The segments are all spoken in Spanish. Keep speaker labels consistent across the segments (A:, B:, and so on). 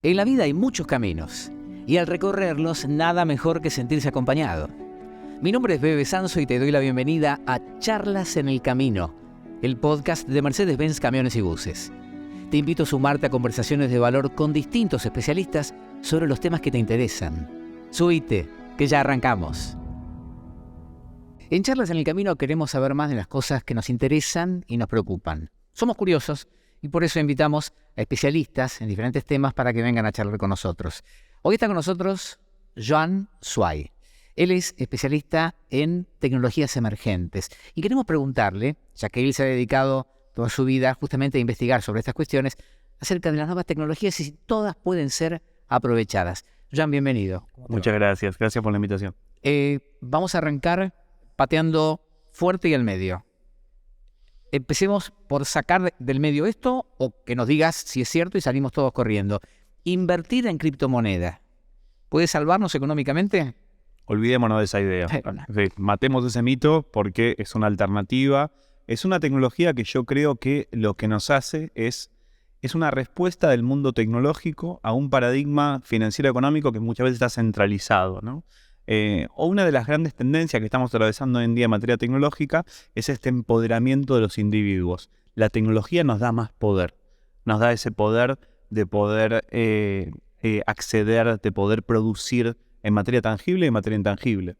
A: En la vida hay muchos caminos, y al recorrerlos nada mejor que sentirse acompañado. Mi nombre es Bebe Sanso y te doy la bienvenida a Charlas en el Camino, el podcast de Mercedes-Benz Camiones y Buses. Te invito a sumarte a conversaciones de valor con distintos especialistas sobre los temas que te interesan. Subite, que ya arrancamos. En Charlas en el Camino queremos saber más de las cosas que nos interesan y nos preocupan. Somos curiosos y por eso invitamos a especialistas en diferentes temas para que vengan a charlar con nosotros. Hoy está con nosotros Joan Suay. Él es especialista en tecnologías emergentes y queremos preguntarle, ya que él se ha dedicado toda su vida justamente a investigar sobre estas cuestiones, acerca de las nuevas tecnologías y si todas pueden ser aprovechadas. Joan, bienvenido.
B: Muchas gracias. Gracias por la invitación.
A: Vamos a arrancar pateando fuerte y al medio. Empecemos por sacar del medio esto o que nos digas si es cierto y salimos todos corriendo. Invertir en criptomoneda, ¿puede salvarnos económicamente?
B: Olvidémonos de esa idea. Sí, matemos ese mito porque es una alternativa. Es una tecnología que yo creo que lo que nos hace es una respuesta del mundo tecnológico a un paradigma financiero económico que muchas veces está centralizado, ¿no? O una de las grandes tendencias que estamos atravesando hoy en día en materia tecnológica es este empoderamiento de los individuos. La tecnología nos da más poder, nos da ese poder de poder acceder, de poder producir en materia tangible y en materia intangible.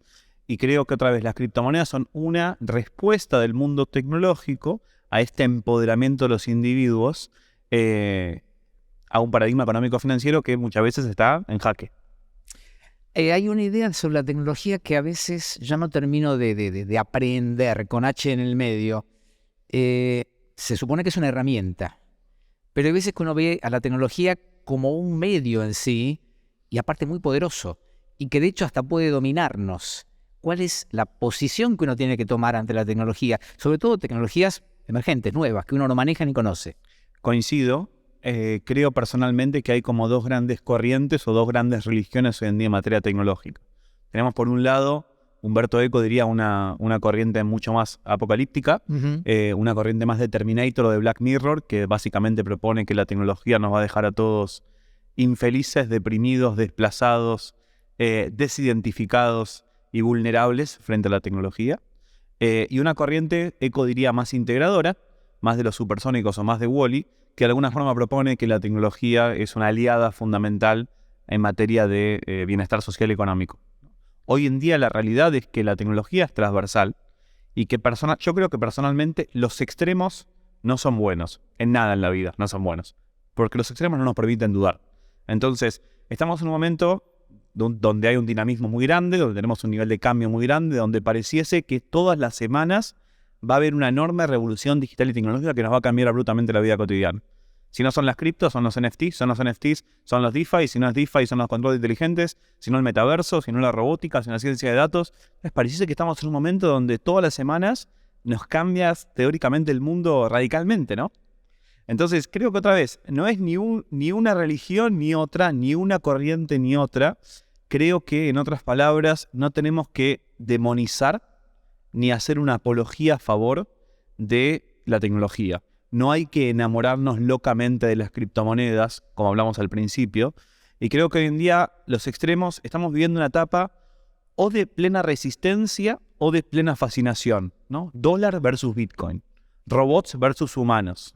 B: Y creo que otra vez las criptomonedas son una respuesta del mundo tecnológico a este empoderamiento de los individuos a un paradigma económico-financiero que muchas veces está en jaque.
A: Hay una idea sobre la tecnología que a veces ya no termino de aprender con H en el medio. Se supone que es una herramienta, pero hay veces que uno ve a la tecnología como un medio en sí y aparte muy poderoso y que de hecho hasta puede dominarnos. ¿Cuál es la posición que uno tiene que tomar ante la tecnología? Sobre todo tecnologías emergentes, nuevas, que uno no maneja ni conoce.
B: Coincido. Creo personalmente que hay como dos grandes corrientes o dos grandes religiones hoy en día en materia tecnológica. Tenemos por un lado, Humberto Eco diría una corriente mucho más apocalíptica, una corriente más de Terminator o de Black Mirror, que básicamente propone que la tecnología nos va a dejar a todos infelices, deprimidos, desplazados, desidentificados y vulnerables frente a la tecnología. Y una corriente, Eco diría, más integradora, más de los supersónicos o más de Wall-E, que de alguna forma propone que la tecnología es una aliada fundamental en materia de bienestar social y económico. Hoy en día la realidad es que la tecnología es transversal y que yo creo que personalmente los extremos no son buenos, en nada en la vida no son buenos, porque los extremos no nos permiten dudar. Entonces, estamos en un momento donde hay un dinamismo muy grande, donde tenemos un nivel de cambio muy grande, donde pareciese que todas las semanas va a haber una enorme revolución digital y tecnológica que nos va a cambiar abruptamente la vida cotidiana. Si no son las criptos, son los NFTs, son los DeFi, si no es DeFi, son los controles inteligentes, si no el metaverso, si no la robótica, si no la ciencia de datos. Entonces parece que estamos en un momento donde todas las semanas nos cambia teóricamente el mundo radicalmente, ¿no? Entonces creo que otra vez, no es ni una religión ni otra, ni una corriente ni otra. Creo que, en otras palabras, no tenemos que demonizar ni hacer una apología a favor de la tecnología. No hay que enamorarnos locamente de las criptomonedas, como hablamos al principio, y creo que hoy en día los extremos estamos viviendo una etapa o de plena resistencia o de plena fascinación, ¿no? Dólar versus Bitcoin, robots versus humanos.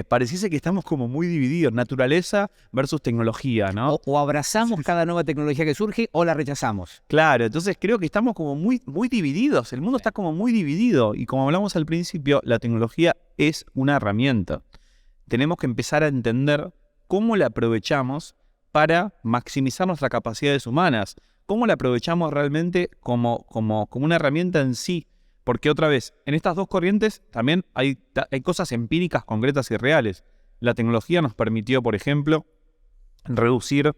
B: Pareciese que estamos como muy divididos, naturaleza versus tecnología, ¿no?
A: O abrazamos cada nueva tecnología que surge o la rechazamos.
B: Claro, entonces creo que estamos como muy divididos, el mundo está como muy dividido y como hablamos al principio, la tecnología es una herramienta. Tenemos que empezar a entender cómo la aprovechamos para maximizar nuestras capacidades humanas, cómo la aprovechamos realmente como una herramienta en sí. Porque otra vez, en estas dos corrientes también hay cosas empíricas, concretas y reales. La tecnología nos permitió, por ejemplo, reducir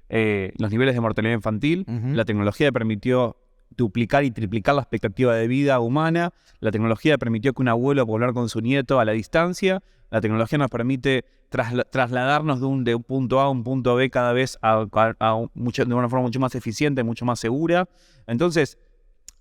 B: los niveles de mortalidad infantil. La tecnología permitió duplicar y triplicar la expectativa de vida humana. La tecnología permitió que un abuelo pueda hablar con su nieto a la distancia. La tecnología nos permite trasladarnos de un punto A a un punto B cada vez de una forma mucho más eficiente, mucho más segura. Entonces,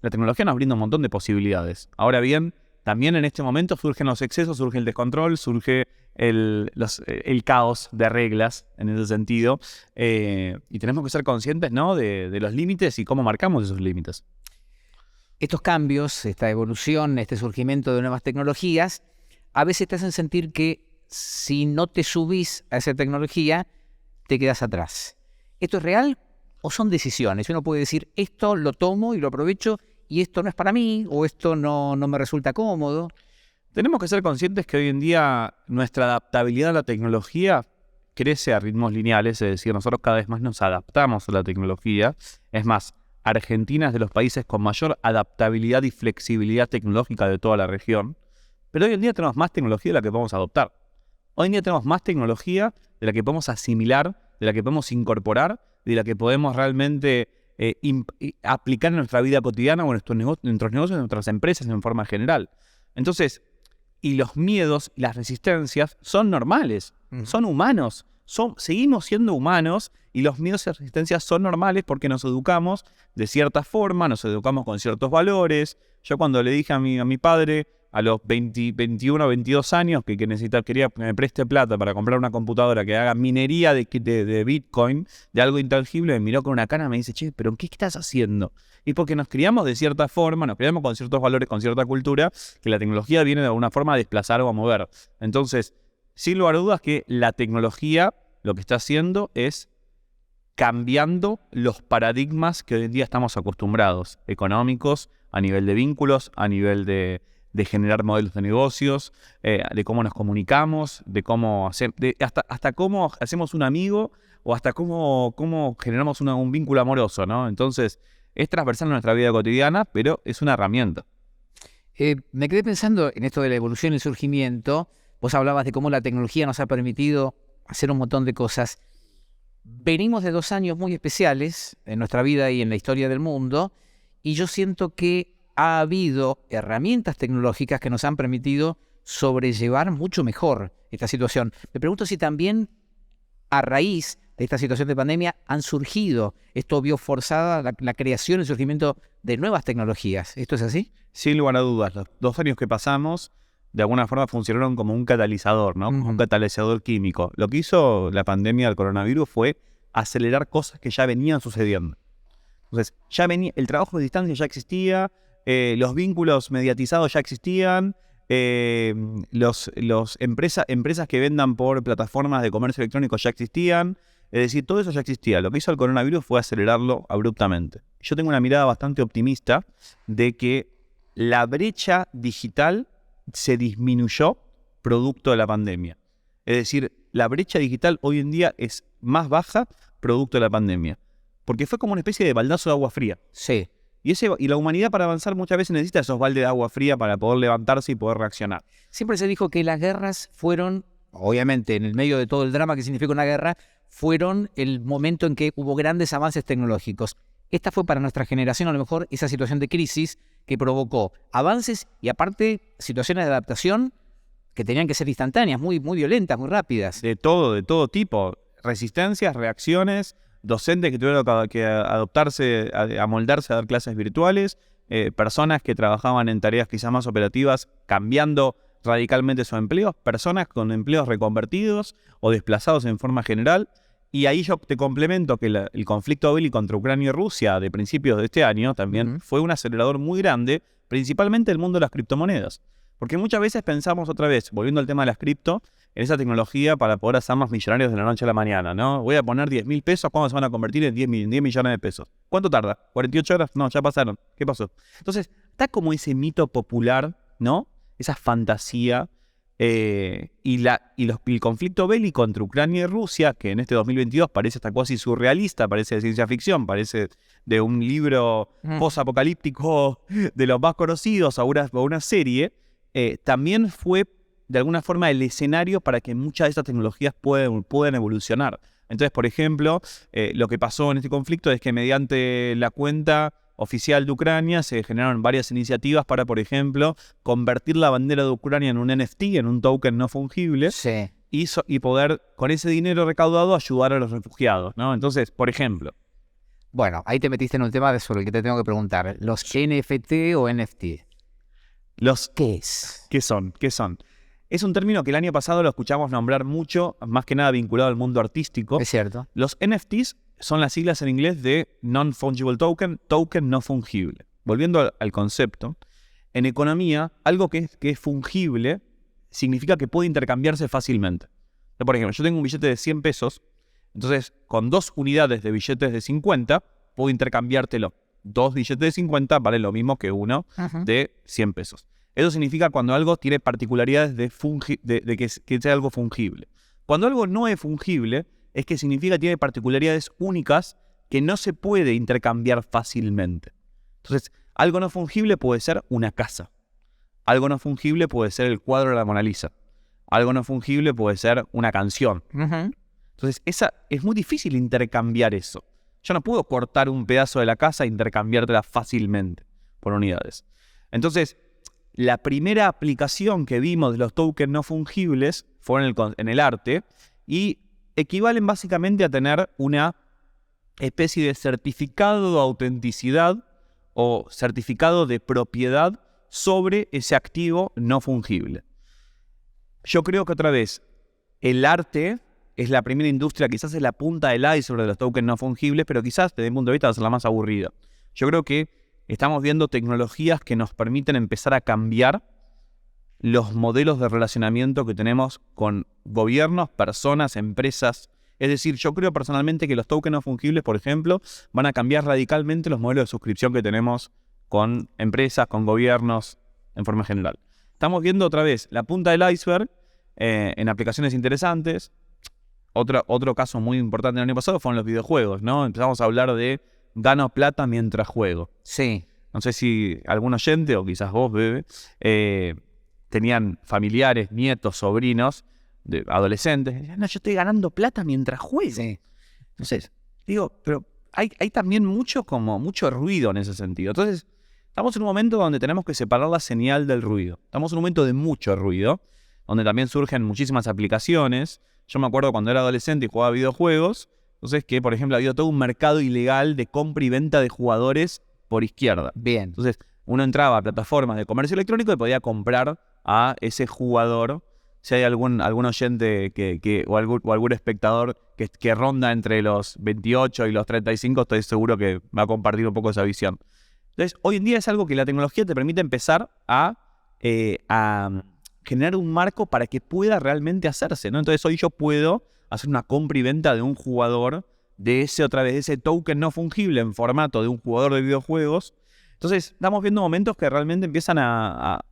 B: la tecnología nos brinda un montón de posibilidades. Ahora bien, también en este momento surgen los excesos, surge el descontrol, surge el caos de reglas en ese sentido. Y tenemos que ser conscientes, ¿no?, de los límites y cómo marcamos esos límites.
A: Estos cambios, esta evolución, este surgimiento de nuevas tecnologías, a veces te hacen sentir que si no te subís a esa tecnología, te quedas atrás. ¿Esto es real o son decisiones? Uno puede decir, esto lo tomo y lo aprovecho y esto no es para mí o esto no me resulta cómodo.
B: Tenemos que ser conscientes que hoy en día nuestra adaptabilidad a la tecnología crece a ritmos lineales, es decir, nosotros cada vez más nos adaptamos a la tecnología. Es más, Argentina es de los países con mayor adaptabilidad y flexibilidad tecnológica de toda la región, pero hoy en día tenemos más tecnología de la que podemos adoptar. Hoy en día tenemos más tecnología de la que podemos asimilar, de la que podemos incorporar, de la que podemos realmente aplicar en nuestra vida cotidiana o en nuestros negocios, en nuestras empresas en forma general. Entonces, y los miedos y las resistencias son normales, son humanos, seguimos siendo humanos y los miedos y las resistencias son normales porque nos educamos de cierta forma, nos educamos con ciertos valores. Yo cuando le dije a mi padre a los 21 o 22 años que quería que me preste plata para comprar una computadora que haga minería de Bitcoin, de algo intangible, me miró con una cara y me dice, che, ¿pero qué estás haciendo? Y porque nos criamos de cierta forma, nos criamos con ciertos valores, con cierta cultura, que la tecnología viene de alguna forma a desplazar o a mover. Entonces, sin lugar a dudas que la tecnología lo que está haciendo es cambiando los paradigmas que hoy en día estamos acostumbrados, económicos, a nivel de vínculos, a nivel de generar modelos de negocios, de cómo nos comunicamos, de cómo hasta cómo hacemos un amigo o hasta cómo generamos un vínculo amoroso, ¿no? Entonces, es transversal en nuestra vida cotidiana, pero es una herramienta.
A: Me quedé pensando en esto de la evolución y el surgimiento. Vos hablabas de cómo la tecnología nos ha permitido hacer un montón de cosas. Venimos de 2 años muy especiales en nuestra vida y en la historia del mundo, y yo siento que ha habido herramientas tecnológicas que nos han permitido sobrellevar mucho mejor esta situación. Me pregunto si también a raíz de esta situación de pandemia han surgido, esto vio forzada la creación y el surgimiento de nuevas tecnologías. ¿Esto es así?
B: Sin lugar a dudas, los 2 años que pasamos de alguna forma funcionaron como un catalizador, ¿no? Como un catalizador químico. Lo que hizo la pandemia del coronavirus fue acelerar cosas que ya venían sucediendo. Entonces, el trabajo de distancia ya existía, los vínculos mediatizados ya existían, empresas que vendan por plataformas de comercio electrónico ya existían, es decir, todo eso ya existía. Lo que hizo el coronavirus fue acelerarlo abruptamente. Yo tengo una mirada bastante optimista de que la brecha digital se disminuyó producto de la pandemia. Es decir, la brecha digital hoy en día es más baja producto de la pandemia, porque fue como una especie de baldazo de agua fría.
A: Sí.
B: Y la humanidad para avanzar muchas veces necesita esos baldes de agua fría para poder levantarse y poder reaccionar.
A: Siempre se dijo que las guerras fueron, obviamente en el medio de todo el drama que significa una guerra, fueron el momento en que hubo grandes avances tecnológicos. Esta fue para nuestra generación a lo mejor esa situación de crisis que provocó avances y aparte situaciones de adaptación que tenían que ser instantáneas, muy, muy violentas, muy rápidas.
B: De todo tipo. Resistencias, reacciones, docentes que tuvieron que adaptarse, amoldarse a dar clases virtuales, personas que trabajaban en tareas quizás más operativas cambiando radicalmente sus empleos, personas con empleos reconvertidos o desplazados en forma general. Y ahí yo te complemento que el conflicto bélico entre Ucrania y Rusia de principios de este año también fue un acelerador muy grande, principalmente el mundo de las criptomonedas. Porque muchas veces pensamos otra vez, volviendo al tema de las cripto, en esa tecnología para poder hacernos millonarios de la noche a la mañana, ¿no? Voy a poner 10.000 pesos, ¿cuándo se van a convertir en 10 millones de pesos? ¿Cuánto tarda? ¿48 horas? No, ya pasaron. ¿Qué pasó? Entonces, está como ese mito popular, ¿no? Esa fantasía y el conflicto bélico entre Ucrania y Rusia, que en este 2022 parece hasta casi surrealista, parece de ciencia ficción, parece de un libro post-apocalíptico de los más conocidos o una serie, también fue de alguna forma el escenario para que muchas de estas tecnologías puedan evolucionar. Entonces, por ejemplo, lo que pasó en este conflicto es que mediante la cuenta oficial de Ucrania se generaron varias iniciativas para, por ejemplo, convertir la bandera de Ucrania en un NFT, en un token no fungible,
A: Sí.
B: y poder, con ese dinero recaudado, ayudar a los refugiados, ¿no? Entonces, por ejemplo.
A: Bueno, ahí te metiste en un tema sobre el que te tengo que preguntar. ¿Los NFT o NFT? ¿Qué es?
B: ¿Qué son? Es un término que el año pasado lo escuchamos nombrar mucho, más que nada vinculado al mundo artístico.
A: Es cierto.
B: Los NFTs son las siglas en inglés de Non-Fungible Token, token no fungible. Volviendo al concepto, en economía, algo que es fungible significa que puede intercambiarse fácilmente. Por ejemplo, yo tengo un billete de 100 pesos, entonces con 2 unidades de billetes de 50 puedo intercambiártelo. 2 billetes de 50 vale lo mismo que uno de 100 pesos. Eso significa cuando algo tiene particularidades de que sea algo fungible. Cuando algo no es fungible, es que significa que tiene particularidades únicas que no se puede intercambiar fácilmente. Entonces, algo no fungible puede ser una casa. Algo no fungible puede ser el cuadro de la Mona Lisa. Algo no fungible puede ser una canción. Entonces, es muy difícil intercambiar eso. Yo no puedo cortar un pedazo de la casa e intercambiártela fácilmente por unidades. Entonces, la primera aplicación que vimos de los tokens no fungibles fue en el arte y equivalen básicamente a tener una especie de certificado de autenticidad o certificado de propiedad sobre ese activo no fungible. Yo creo que otra vez, el arte es la primera industria, quizás es la punta del iceberg de los tokens no fungibles, pero quizás desde mi punto de vista va a ser la más aburrida. Yo creo que estamos viendo tecnologías que nos permiten empezar a cambiar los modelos de relacionamiento que tenemos con gobiernos, personas, empresas. Es decir, yo creo personalmente que los tokens no fungibles, por ejemplo, van a cambiar radicalmente los modelos de suscripción que tenemos con empresas, con gobiernos, en forma general. Estamos viendo otra vez la punta del iceberg en aplicaciones interesantes. Otro caso muy importante el año pasado fueron los videojuegos, ¿no? Empezamos a hablar de gano plata mientras juego.
A: Sí.
B: No sé si algún oyente, o quizás vos, Bebe, tenían familiares, nietos, sobrinos, adolescentes. Decían, no, yo estoy ganando plata mientras juego.
A: Sí.
B: Entonces, digo, pero hay también mucho ruido en ese sentido. Entonces, estamos en un momento donde tenemos que separar la señal del ruido. Estamos en un momento de mucho ruido, donde también surgen muchísimas aplicaciones. Yo me acuerdo cuando era adolescente y jugaba videojuegos, entonces que, por ejemplo, había todo un mercado ilegal de compra y venta de jugadores por izquierda.
A: Bien.
B: Entonces, uno entraba a plataformas de comercio electrónico y podía comprar a ese jugador. Si hay algún oyente o algún espectador que ronda entre los 28 y los 35, estoy seguro que va a compartir un poco esa visión. Entonces, hoy en día es algo que la tecnología te permite empezar a generar un marco para que pueda realmente hacerse, ¿no? Entonces, hoy yo puedo hacer una compra y venta de un jugador, de ese token no fungible en formato de un jugador de videojuegos. Entonces, estamos viendo momentos que realmente empiezan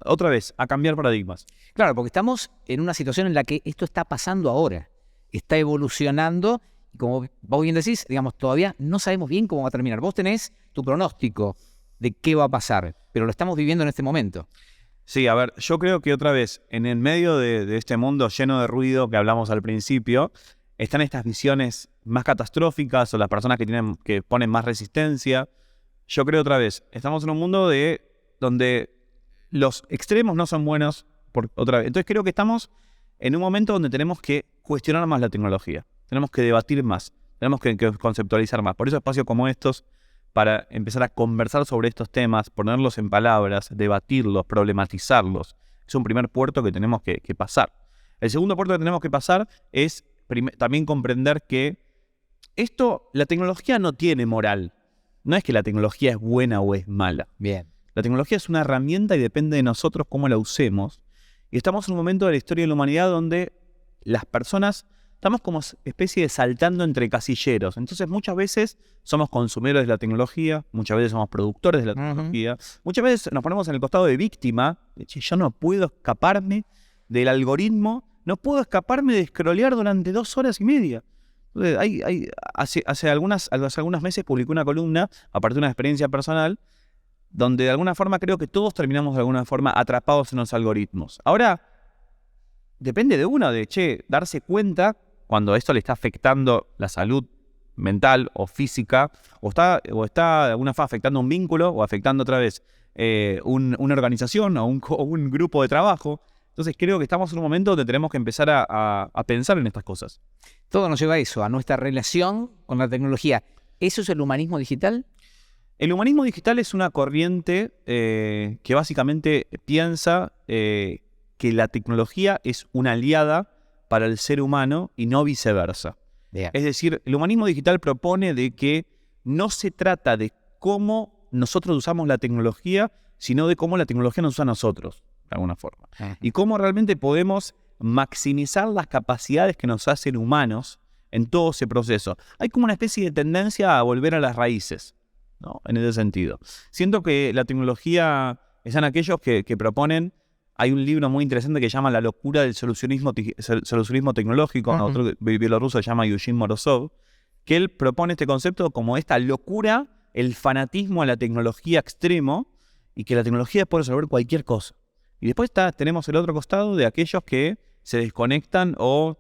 B: otra vez, a cambiar paradigmas.
A: Claro, porque estamos en una situación en la que esto está pasando ahora. Está evolucionando y como vos bien decís, digamos, todavía no sabemos bien cómo va a terminar. Vos tenés tu pronóstico de qué va a pasar, pero lo estamos viviendo en este momento.
B: Sí, a ver, yo creo que otra vez, en el medio de este mundo lleno de ruido que hablamos al principio, están estas visiones más catastróficas o las personas que ponen más resistencia. Yo creo otra vez, estamos en un mundo donde los extremos no son buenos otra vez. Entonces creo que estamos en un momento donde tenemos que cuestionar más la tecnología. Tenemos que debatir más, tenemos que conceptualizar más. Por eso espacios como estos, para empezar a conversar sobre estos temas, ponerlos en palabras, debatirlos, problematizarlos, es un primer puerto que tenemos que pasar. El segundo puerto que tenemos que pasar es también comprender que la tecnología no tiene moral. No es que la tecnología es buena o es mala.
A: Bien.
B: La tecnología es una herramienta y depende de nosotros cómo la usemos. Y estamos en un momento de la historia de la humanidad donde las personas estamos como especie de saltando entre casilleros. Entonces muchas veces somos consumidores de la tecnología, muchas veces somos productores de la tecnología, muchas veces nos ponemos en el costado de víctima. Yo no puedo escaparme del algoritmo, no puedo escaparme de scrollear durante 2 horas y media. Entonces, hace algunos meses publiqué una columna a partir de una experiencia personal donde de alguna forma creo que todos terminamos de alguna forma atrapados en los algoritmos. Ahora, depende de uno darse cuenta cuando esto le está afectando la salud mental o física, o está de alguna forma afectando un vínculo, o afectando otra vez una organización o un grupo de trabajo. Entonces creo que estamos en un momento donde tenemos que empezar a pensar en estas cosas.
A: Todo nos lleva a eso, a nuestra relación con la tecnología. ¿Eso es el humanismo digital?
B: El humanismo digital es una corriente que básicamente piensa que la tecnología es una aliada para el ser humano y no viceversa.
A: Bien.
B: Es decir, el humanismo digital propone de que no se trata de cómo nosotros usamos la tecnología, sino de cómo la tecnología nos usa a nosotros, de alguna forma. Y cómo realmente podemos maximizar las capacidades que nos hacen humanos en todo ese proceso. Hay como una especie de tendencia a volver a las raíces, ¿no? En ese sentido. Siento que la tecnología están aquellos que proponen. Hay un libro muy interesante que se llama La locura del solucionismo tecnológico, un autor bielorruso se llama Eugene Morozov, que él propone este concepto como esta locura, el fanatismo a la tecnología extremo, y que la tecnología puede resolver cualquier cosa. Y después tenemos el otro costado de aquellos que se desconectan o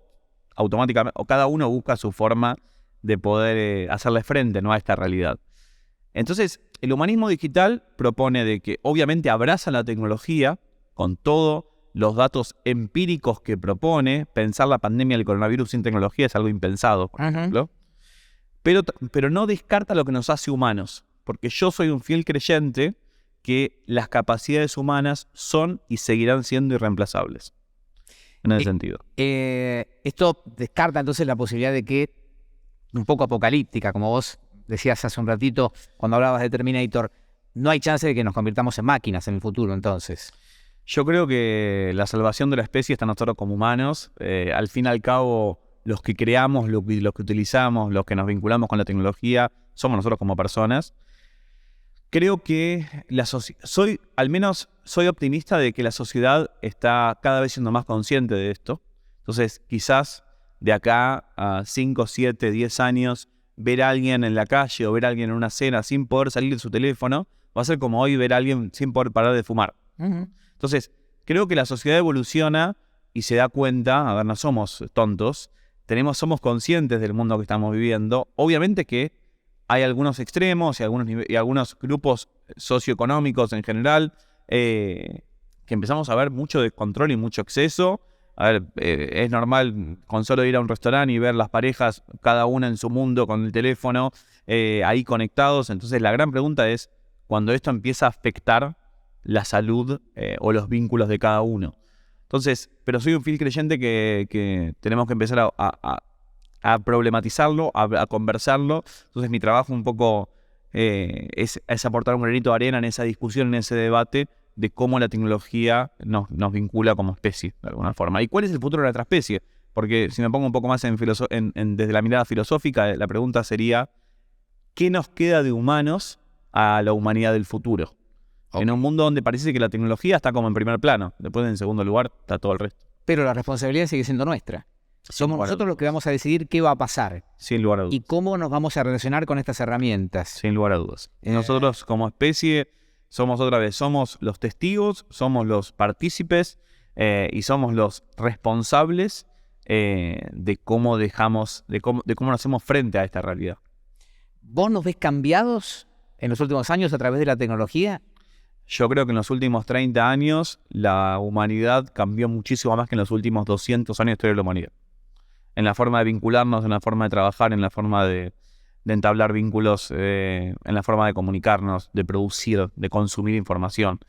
B: automáticamente, o cada uno busca su forma de poder hacerle frente, ¿no?, a esta realidad. Entonces, el humanismo digital propone de que obviamente abraza la tecnología con todos los datos empíricos que propone. Pensar la pandemia del coronavirus sin tecnología es algo impensado, por ejemplo. Pero no descarta lo que nos hace humanos, porque yo soy un fiel creyente que las capacidades humanas son y seguirán siendo irreemplazables. En ese sentido.
A: Esto descarta entonces la posibilidad de que, un poco apocalíptica, como vos decías hace un ratito cuando hablabas de Terminator, no hay chance de que nos convirtamos en máquinas en el futuro, entonces.
B: Yo creo que la salvación de la especie está en nosotros como humanos. Al fin y al cabo, los que creamos, los que utilizamos, los que nos vinculamos con la tecnología, somos nosotros como personas. Creo que soy optimista de que la sociedad está cada vez siendo más consciente de esto. Entonces, quizás de acá a 5, 7, 10 años, ver a alguien en la calle o ver a alguien en una cena sin poder salir de su teléfono va a ser como hoy ver a alguien sin poder parar de fumar. Entonces, creo que la sociedad evoluciona y se da cuenta, a ver, no somos tontos, somos conscientes del mundo que estamos viviendo. Obviamente que hay algunos extremos y algunos grupos socioeconómicos en general que empezamos a ver mucho descontrol y mucho exceso. A ver, es normal con solo ir a un restaurante y ver las parejas, cada una en su mundo con el teléfono, ahí conectados. Entonces la gran pregunta es, cuando esto empieza a afectar la salud o los vínculos de cada uno. Entonces, pero soy un fiel creyente que tenemos que empezar a problematizarlo, a conversarlo. Entonces mi trabajo un poco es aportar un granito de arena en esa discusión, en ese debate de cómo la tecnología nos vincula como especie, de alguna forma. ¿Y cuál es el futuro de nuestra especie? Porque si me pongo un poco más desde la mirada filosófica, la pregunta sería, ¿qué nos queda de humanos a la humanidad del futuro? En un mundo donde parece que la tecnología está como en primer plano, después en segundo lugar está todo el resto.
A: Pero la responsabilidad sigue siendo nuestra. Somos nosotros los que vamos a decidir qué va a pasar.
B: Sin lugar a dudas.
A: Y cómo nos vamos a relacionar con estas herramientas.
B: Sin lugar a dudas. Nosotros como especie somos los testigos, somos los partícipes y somos los responsables de cómo nos hacemos frente a esta realidad.
A: ¿Vos nos ves cambiados en los últimos años a través de la tecnología?
B: Yo creo que en los últimos 30 años la humanidad cambió muchísimo más que en los últimos 200 años de historia de la humanidad. En la forma de vincularnos, en la forma de trabajar, en la forma de entablar vínculos, en la forma de comunicarnos, de producir, de consumir información.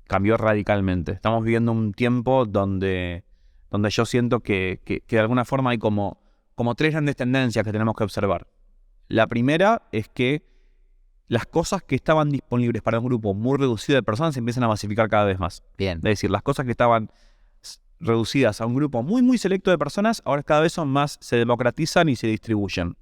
B: Cambió radicalmente. Estamos viviendo un tiempo donde yo siento que de alguna forma hay como 3 grandes tendencias que tenemos que observar. La primera es que las cosas que estaban disponibles para un grupo muy reducido de personas se empiezan a masificar cada vez más.
A: Bien.
B: Es decir, las cosas que estaban reducidas a un grupo muy, muy selecto de personas, ahora cada vez se democratizan y se distribuyen.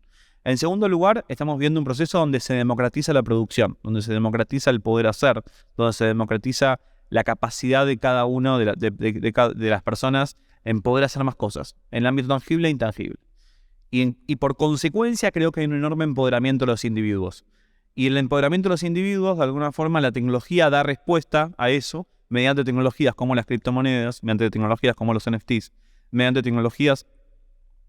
B: En segundo lugar, estamos viendo un proceso donde se democratiza la producción, donde se democratiza el poder hacer, donde se democratiza la capacidad de cada uno de las personas en poder hacer más cosas, en el ámbito tangible e intangible. Y por consecuencia creo que hay un enorme empoderamiento de los individuos. Y el empoderamiento de los individuos, de alguna forma, la tecnología da respuesta a eso mediante tecnologías como las criptomonedas, mediante tecnologías como los NFTs, mediante tecnologías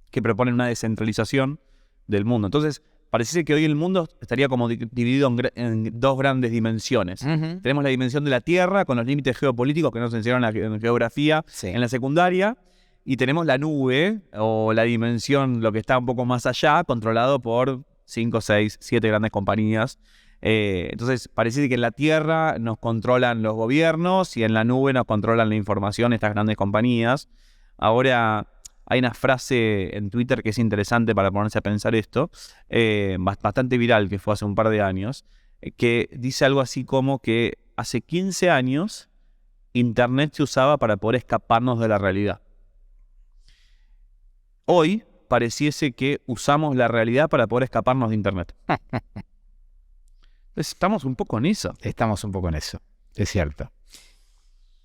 B: que proponen una descentralización del mundo. Entonces, parece que hoy el mundo estaría como dividido en 2 grandes dimensiones. Tenemos la dimensión de la Tierra, con los límites geopolíticos que nos enseñaron en geografía en la secundaria, y tenemos la nube, o la dimensión, lo que está un poco más allá, controlado por 5, 6, 7 grandes compañías Entonces, parece que en la Tierra nos controlan los gobiernos y en la nube nos controlan la información estas grandes compañías. Ahora, hay una frase en Twitter que es interesante para ponerse a pensar esto, bastante viral, que fue hace un par de años, que dice algo así como que hace 15 años Internet se usaba para poder escaparnos de la realidad. Hoy pareciese que usamos la realidad para poder escaparnos de Internet. Entonces, estamos un poco en eso.
A: Estamos un poco en eso, es cierto.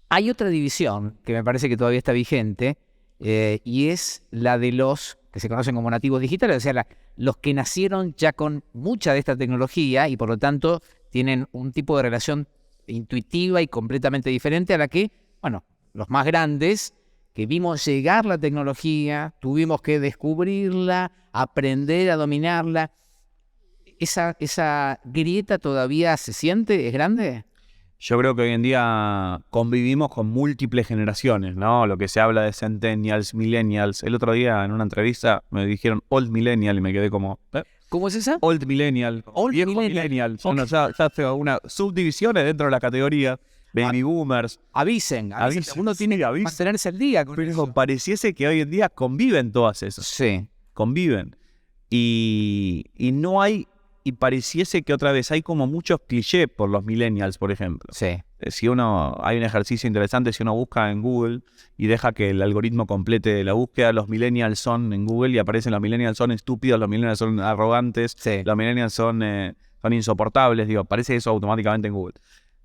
A: Hay otra división que me parece que todavía está vigente, y es la de los que se conocen como nativos digitales, o sea, los que nacieron ya con mucha de esta tecnología y por lo tanto tienen un tipo de relación intuitiva y completamente diferente a la que, bueno, los más grandes, que vimos llegar la tecnología, tuvimos que descubrirla, aprender a dominarla. ¿Esa grieta todavía se siente? ¿Es grande?
B: Yo creo que hoy en día convivimos con múltiples generaciones, ¿no? Lo que se habla de centennials, millennials. El otro día en una entrevista me dijeron old millennial y me quedé como...
A: ¿Cómo es esa?
B: Old millennial, viejo millennial.
A: Okay.
B: Bueno, ya tengo una subdivisiones dentro de la categoría. Baby boomers.
A: Avisen. Uno tiene que mantenerse al día con
B: pero
A: eso.
B: Pareciese que hoy en día conviven todas esas.
A: Sí.
B: Conviven. Y no hay... Y pareciese que otra vez hay como muchos clichés por los millennials, por ejemplo.
A: Sí.
B: Si hay un ejercicio interesante, si uno busca en Google y deja que el algoritmo complete la búsqueda, los millennials son en Google y aparecen los millennials son estúpidos, los millennials son arrogantes,
A: Sí.
B: los millennials son insoportables, aparece eso automáticamente en Google.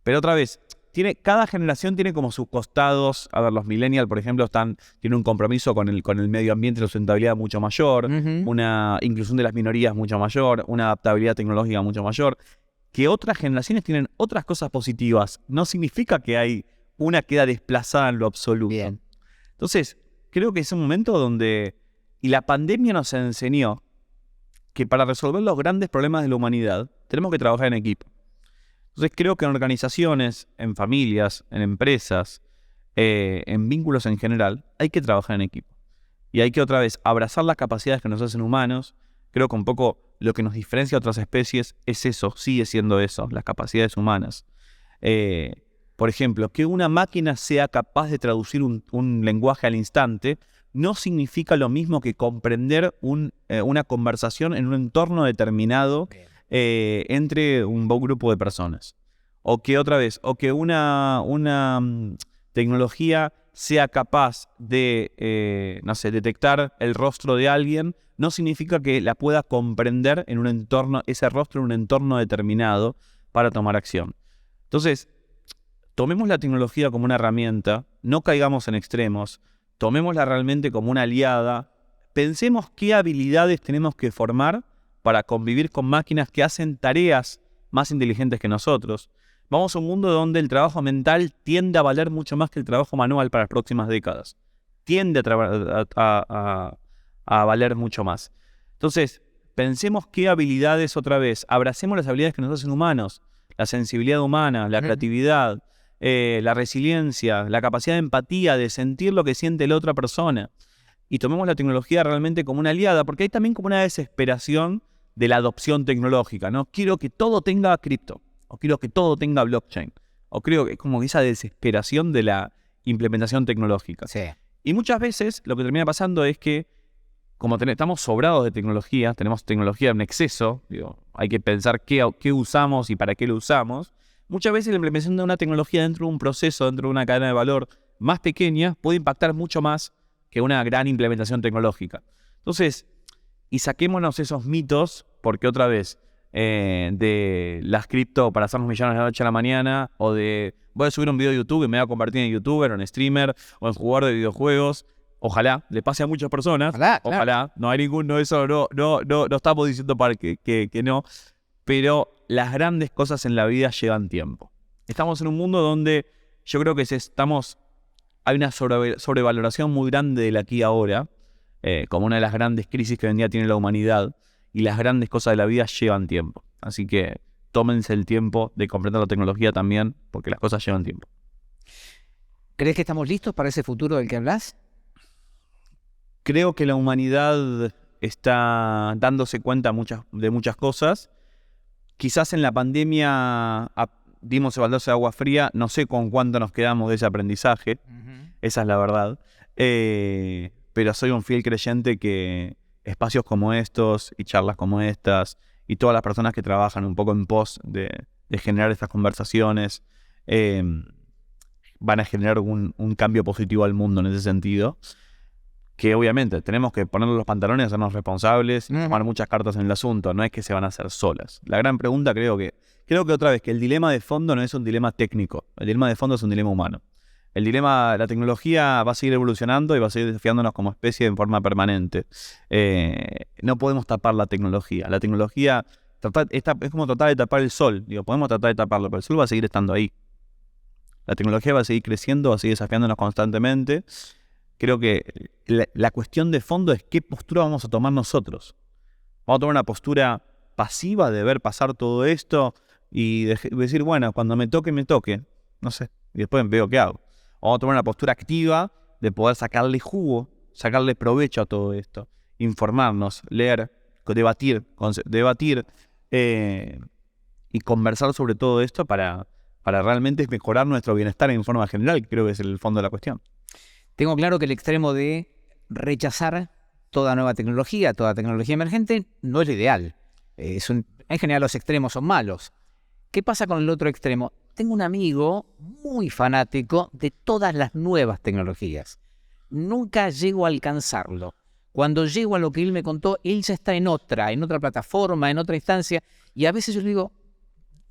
B: Pero otra vez, cada generación tiene como sus costados. A ver, los millennials, por ejemplo, tienen un compromiso con el medio ambiente y la sustentabilidad mucho mayor, una inclusión de las minorías mucho mayor, una adaptabilidad tecnológica mucho mayor. Que otras generaciones tienen otras cosas positivas. No significa que hay una queda desplazada en lo absoluto.
A: Bien.
B: Entonces, creo que es un momento donde... Y la pandemia nos enseñó que para resolver los grandes problemas de la humanidad tenemos que trabajar en equipo. Entonces creo que en organizaciones, en familias, en empresas, en vínculos en general, hay que trabajar en equipo. Y hay que otra vez abrazar las capacidades que nos hacen humanos. Creo que un poco lo que nos diferencia a otras especies es eso, sigue siendo eso, las capacidades humanas. Por ejemplo, que una máquina sea capaz de traducir un lenguaje al instante no significa lo mismo que comprender una conversación en un entorno determinado entre un grupo de personas. O que otra vez, una tecnología sea capaz de, detectar el rostro de alguien, no significa que la pueda comprender en un entorno, ese rostro en un entorno determinado para tomar acción. Entonces, tomemos la tecnología como una herramienta, no caigamos en extremos, tomémosla realmente como una aliada, pensemos qué habilidades tenemos que formar para convivir con máquinas que hacen tareas más inteligentes que nosotros. Vamos a un mundo donde el trabajo mental tiende a valer mucho más que el trabajo manual para las próximas décadas. Tiende a valer mucho más. Entonces, pensemos qué habilidades otra vez. Abracemos las habilidades que nos hacen humanos. La sensibilidad humana, la creatividad, la resiliencia, la capacidad de empatía, de sentir lo que siente la otra persona. Y tomemos la tecnología realmente como una aliada, porque hay también como una desesperación de la adopción tecnológica, ¿no? Quiero que todo tenga cripto, o quiero que todo tenga blockchain, o creo que es como esa desesperación de la implementación tecnológica.
A: Sí.
B: Y muchas veces lo que termina pasando es que, como estamos sobrados de tecnología, tenemos tecnología en exceso, hay que pensar qué usamos y para qué lo usamos. Muchas veces la implementación de una tecnología dentro de un proceso, dentro de una cadena de valor más pequeña, puede impactar mucho más que una gran implementación tecnológica. Entonces, y saquémonos esos mitos, porque otra vez, de las cripto para hacernos millones de la noche a la mañana, o de voy a subir un video de YouTube y me voy a convertir en youtuber, o en streamer, o en jugador de videojuegos. Ojalá le pase a muchas personas. Ojalá. No hay ninguno, eso no estamos diciendo para que no. Pero las grandes cosas en la vida llevan tiempo. Estamos en un mundo donde yo creo que hay una sobrevaloración muy grande del aquí y ahora, como una de las grandes crisis que hoy en día tiene la humanidad, y las grandes cosas de la vida llevan tiempo. Así que tómense el tiempo de comprender la tecnología también, porque las cosas llevan tiempo.
A: ¿Crees que estamos listos para ese futuro del que hablas?
B: Creo que la humanidad está dándose cuenta de muchas cosas quizás en la pandemia dimos el baldazo de agua fría, no sé con cuánto nos quedamos de ese aprendizaje, esa es la verdad, pero soy un fiel creyente que espacios como estos y charlas como estas y todas las personas que trabajan un poco en pos de generar estas conversaciones van a generar un cambio positivo al mundo en ese sentido, que obviamente tenemos que ponernos los pantalones, hacernos responsables, tomar muchas cartas en el asunto, no es que se van a hacer solas. La gran pregunta creo que otra vez, que el dilema de fondo no es un dilema técnico, el dilema de fondo es un dilema humano. El dilema, la tecnología va a seguir evolucionando y va a seguir desafiándonos como especie en forma permanente. No podemos tapar la tecnología. La tecnología es como tratar de tapar el sol. Digo, podemos tratar de taparlo, pero el sol va a seguir estando ahí. La tecnología va a seguir creciendo, va a seguir desafiándonos constantemente. Creo que la cuestión de fondo es qué postura vamos a tomar nosotros. Vamos a tomar una postura pasiva de ver pasar todo esto y decir, bueno, cuando me toque, no sé, y después veo qué hago. Vamos a tomar una postura activa de poder sacarle jugo, sacarle provecho a todo esto, informarnos, leer, debatir y conversar sobre todo esto para realmente mejorar nuestro bienestar en forma general, que creo que es el fondo de la cuestión.
A: Tengo claro que el extremo de rechazar toda nueva tecnología, toda tecnología emergente, no es lo ideal. En general los extremos son malos. ¿Qué pasa con el otro extremo? Tengo un amigo muy fanático de todas las nuevas tecnologías. Nunca llego a alcanzarlo. Cuando llego a lo que él me contó, él ya está en otra plataforma, en otra instancia, y a veces yo le digo,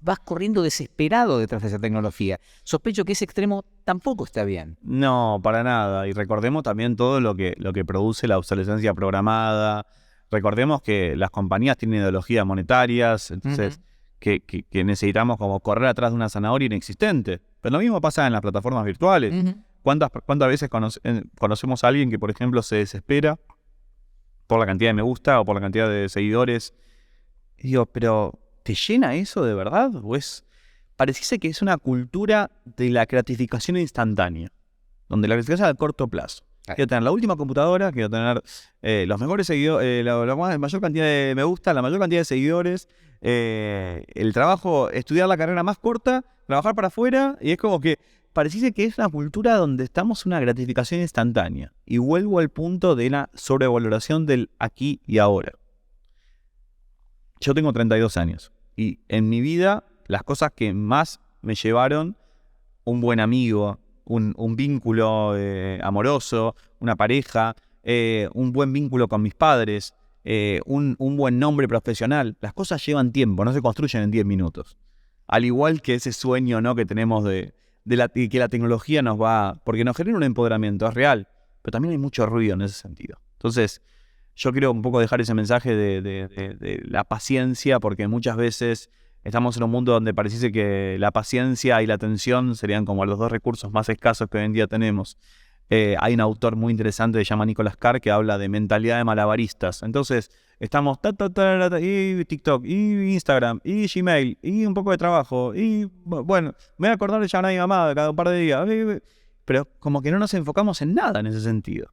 A: vas corriendo desesperado detrás de esa tecnología. Sospecho que ese extremo tampoco está bien.
B: No, para nada. Y recordemos también todo lo que produce la obsolescencia programada. Recordemos que las compañías tienen ideologías monetarias, entonces que necesitamos como correr atrás de una zanahoria inexistente. Pero lo mismo pasa en las plataformas virtuales. ¿Cuántas veces conocemos a alguien que, por ejemplo, se desespera por la cantidad de me gusta o por la cantidad de seguidores? Y digo, pero ¿te llena eso de verdad? ¿O pareciese que es una cultura de la gratificación instantánea, donde la gratificación es a corto plazo? Quiero tener la última computadora, quiero tener los mejores seguidores, la mayor cantidad de me gusta, la mayor cantidad de seguidores, el trabajo, estudiar la carrera más corta, trabajar para afuera, y es como que pareciese que es una cultura donde estamos en una gratificación instantánea. Y vuelvo al punto de la sobrevaloración del aquí y ahora. Yo tengo 32 años y en mi vida las cosas que más me llevaron, un buen amigo, un vínculo amoroso, una pareja, un buen vínculo con mis padres, un buen nombre profesional, las cosas llevan tiempo, no se construyen en 10 minutos. Al igual que ese sueño, ¿no?, que tenemos de que la tecnología nos va, porque nos genera un empoderamiento, es real, pero también hay mucho ruido en ese sentido. Entonces, yo quiero un poco dejar ese mensaje de la paciencia, porque muchas veces estamos en un mundo donde pareciese que la paciencia y la atención serían como los dos recursos más escasos que hoy en día tenemos. Hay un autor muy interesante que se llama Nicholas Carr que habla de mentalidad de malabaristas. Entonces, estamos y TikTok, y Instagram, y Gmail, y un poco de trabajo, y bueno, me voy a acordar de llamar a mi mamá cada un par de días. Pero como que no nos enfocamos en nada en ese sentido.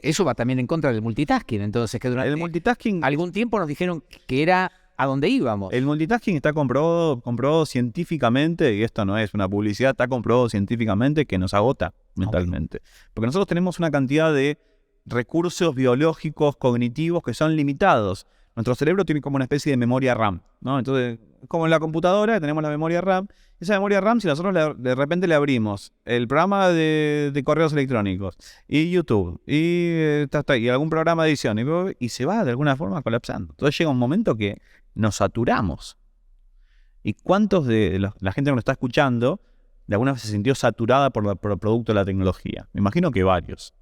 A: Eso va también en contra del multitasking, entonces, que durante
B: el multitasking,
A: algún tiempo nos dijeron que era a dónde íbamos.
B: El multitasking está comprobado científicamente, y esto no es una publicidad, está comprobado científicamente que nos agota mentalmente. Porque nosotros tenemos una cantidad de recursos biológicos, cognitivos, que son limitados. Nuestro cerebro tiene como una especie de memoria RAM, ¿no? Entonces, como en la computadora tenemos la memoria RAM, esa memoria RAM, si nosotros de repente le abrimos el programa de correos electrónicos, y YouTube, y algún programa de edición, y se va de alguna forma colapsando. Entonces llega un momento que nos saturamos. ¿Y cuántos de la gente que nos está escuchando de alguna vez se sintió saturada por el producto de la tecnología? Me imagino que varios.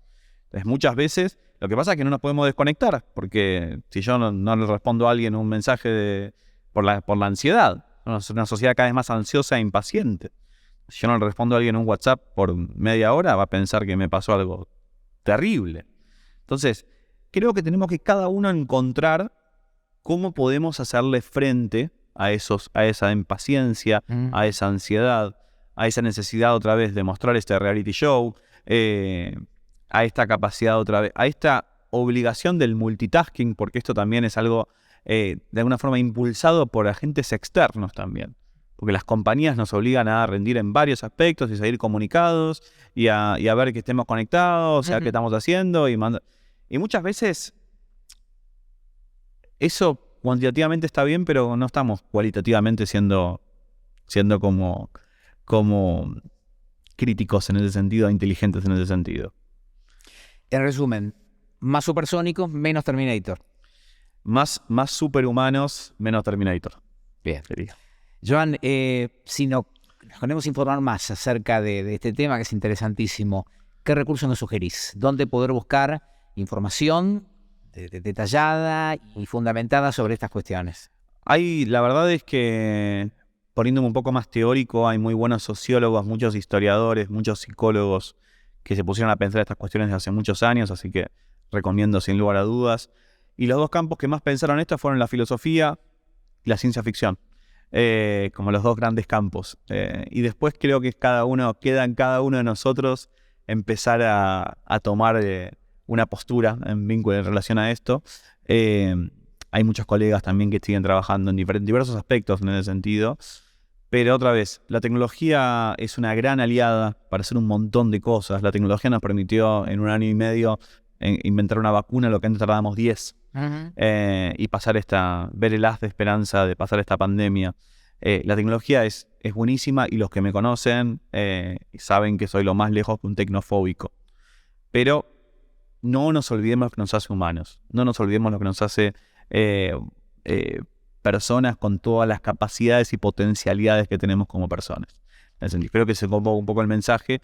B: Entonces, muchas veces lo que pasa es que no nos podemos desconectar, porque si yo no le respondo a alguien un mensaje por la ansiedad, es una sociedad cada vez más ansiosa e impaciente. Si yo no le respondo a alguien un WhatsApp por media hora, va a pensar que me pasó algo terrible. Entonces, creo que tenemos que cada uno encontrar cómo podemos hacerle frente a esa impaciencia, a esa ansiedad, a esa necesidad otra vez de mostrar este reality show, a esta capacidad otra vez, a esta obligación del multitasking, porque esto también es algo de alguna forma impulsado por agentes externos también. Porque las compañías nos obligan a rendir en varios aspectos y seguir comunicados y a ver que estemos conectados, a qué estamos haciendo. Y muchas veces eso cuantitativamente está bien, pero no estamos cualitativamente siendo como críticos en ese sentido, inteligentes en ese sentido.
A: En resumen, más supersónicos, menos Terminator.
B: Más superhumanos, menos Terminator.
A: Bien.
B: Sería.
A: Joan, si nos queremos informar más acerca de este tema que es interesantísimo, ¿qué recursos nos sugerís? ¿Dónde poder buscar información detallada y fundamentada sobre estas cuestiones?
B: La verdad es que, poniéndome un poco más teórico, hay muy buenos sociólogos, muchos historiadores, muchos psicólogos que se pusieron a pensar estas cuestiones desde hace muchos años, así que recomiendo sin lugar a dudas. Y los dos campos que más pensaron esto fueron la filosofía y la ciencia ficción, como los dos grandes campos. Y después creo que queda en cada uno de nosotros empezar a tomar una postura en vínculo en relación a esto. Hay muchos colegas también que siguen trabajando en diversos aspectos en ese sentido. Pero otra vez, la tecnología es una gran aliada para hacer un montón de cosas. La tecnología nos permitió en 1 año y medio inventar una vacuna, lo que antes tardábamos 10. Y ver el haz de esperanza de pasar esta pandemia. La tecnología es buenísima y los que me conocen saben que soy lo más lejos de un tecnofóbico. Pero no nos olvidemos lo que nos hace humanos. No nos olvidemos lo que nos hace personas con todas las capacidades y potencialidades que tenemos como personas. Creo que se compone un poco el mensaje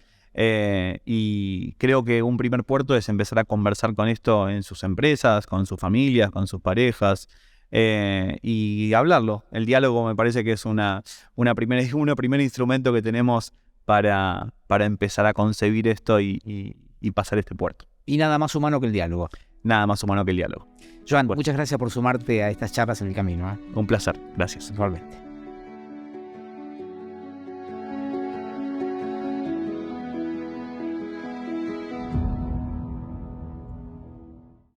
B: y creo que un primer puerto es empezar a conversar con esto en sus empresas, con sus familias, con sus parejas y hablarlo. El diálogo me parece que es un primer instrumento que tenemos para empezar a concebir esto y pasar este puerto.
A: Y nada más humano que el diálogo.
B: Nada más humano que el diálogo.
A: Joan, muchas gracias por sumarte a estas charlas en el camino.
B: Un placer. Gracias.
A: Igualmente.